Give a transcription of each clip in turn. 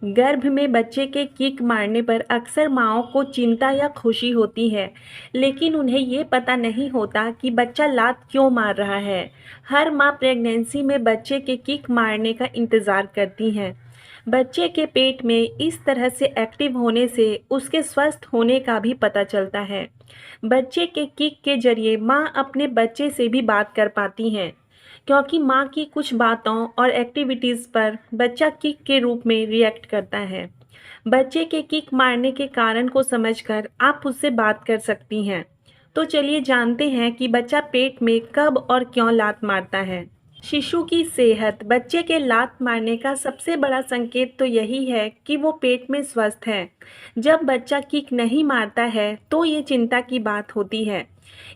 गर्भ में बच्चे के किक मारने पर अक्सर माँओं को चिंता या खुशी होती है, लेकिन उन्हें ये पता नहीं होता कि बच्चा लात क्यों मार रहा है। हर माँ प्रेगनेंसी में बच्चे के किक मारने का इंतज़ार करती हैं। बच्चे के पेट में इस तरह से एक्टिव होने से उसके स्वस्थ होने का भी पता चलता है। बच्चे के किक के जरिए माँ अपने बच्चे से भी बात कर पाती हैं, क्योंकि माँ की कुछ बातों और एक्टिविटीज़ पर बच्चा किक के रूप में रिएक्ट करता है। बच्चे के किक मारने के कारण को समझकर आप उससे बात कर सकती हैं। तो चलिए जानते हैं कि बच्चा पेट में कब और क्यों लात मारता है। शिशु की सेहत। बच्चे के लात मारने का सबसे बड़ा संकेत तो यही है कि वो पेट में स्वस्थ है। जब बच्चा किक नहीं मारता है तो ये चिंता की बात होती है।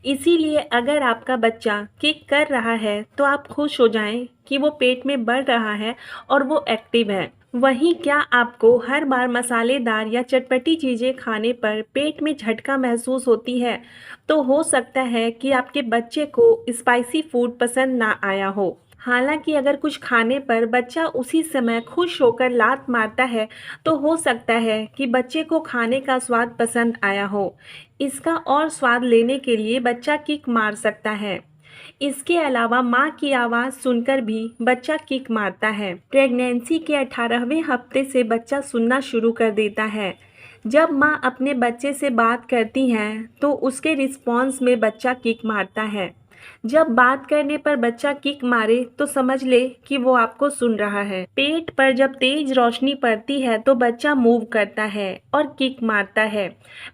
इसीलिए अगर आपका बच्चा किक कर रहा है तो आप खुश हो जाएं कि वो पेट में बढ़ रहा है और वो एक्टिव है। वहीं क्या आपको हर बार मसालेदार या चटपटी चीज़ें खाने पर पेट में झटका महसूस होती है, तो हो सकता है कि आपके बच्चे को स्पाइसी फूड पसंद ना आया हो। हालांकि अगर कुछ खाने पर बच्चा उसी समय खुश होकर लात मारता है, तो हो सकता है कि बच्चे को खाने का स्वाद पसंद आया हो। इसका और स्वाद लेने के लिए बच्चा किक मार सकता है। इसके अलावा माँ की आवाज़ सुनकर भी बच्चा किक मारता है। प्रेगनेंसी के 18वें हफ्ते से बच्चा सुनना शुरू कर देता है। जब माँ अपने बच्चे से बात करती हैं तो उसके रिस्पॉन्स में बच्चा किक मारता है। जब बात करने पर बच्चा किक मारे तो समझ ले कि वो आपको सुन रहा है। पेट पर जब तेज रोशनी पड़ती है तो बच्चा मूव करता है और किक मारता है।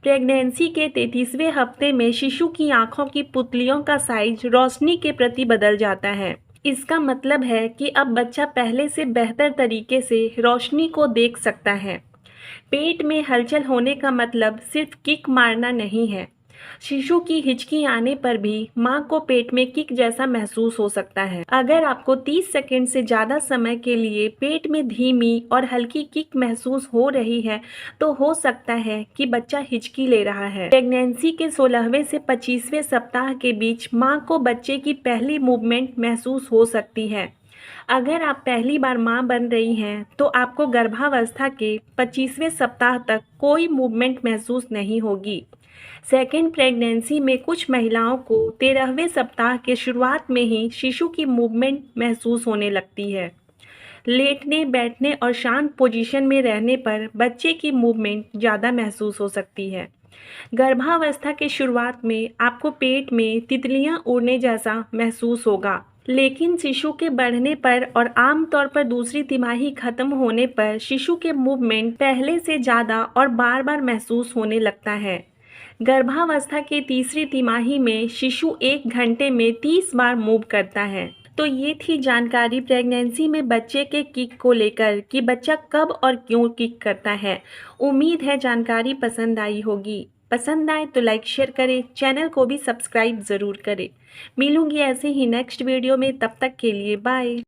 प्रेगनेंसी के 33वें हफ्ते में शिशु की आंखों की पुतलियों का साइज रोशनी के प्रति बदल जाता है। इसका मतलब है कि अब बच्चा पहले से बेहतर तरीके से रोशनी को देख सकता है। पेट में हलचल होने का मतलब सिर्फ किक मारना नहीं है। शिशु की हिचकी आने पर भी माँ को पेट में किक जैसा महसूस हो सकता है। अगर आपको 30 सेकंड से ज़्यादा समय के लिए पेट में धीमी और हल्की किक महसूस हो रही है, तो हो सकता है कि बच्चा हिचकी ले रहा है। प्रेगनेंसी के 16वें से 25वें सप्ताह के बीच माँ को बच्चे की पहली मूवमेंट महसूस हो सकती है। अगर आप पहली बार माँ बन रही हैं तो आपको गर्भावस्था के 25वें सप्ताह तक कोई मूवमेंट महसूस नहीं होगी। सेकेंड प्रेगनेंसी में कुछ महिलाओं को 13वें सप्ताह के शुरुआत में ही शिशु की मूवमेंट महसूस होने लगती है। लेटने, बैठने और शांत पोजीशन में रहने पर बच्चे की मूवमेंट ज़्यादा महसूस हो सकती है। गर्भावस्था के शुरुआत में आपको पेट में तितलियां उड़ने जैसा महसूस होगा, लेकिन शिशु के बढ़ने पर और आमतौर पर दूसरी तिमाही खत्म होने पर शिशु के मूवमेंट पहले से ज़्यादा और बार बार महसूस होने लगता है। गर्भावस्था के तीसरी तिमाही में शिशु 1 घंटे में 30 बार मूव करता है। तो ये थी जानकारी प्रेगनेंसी में बच्चे के किक को लेकर कि बच्चा कब और क्यों किक करता है। उम्मीद है जानकारी पसंद आई होगी। पसंद आए तो लाइक शेयर करें, चैनल को भी सब्सक्राइब ज़रूर करें। मिलूंगी ऐसे ही नेक्स्ट वीडियो में, तब तक के लिए बाय।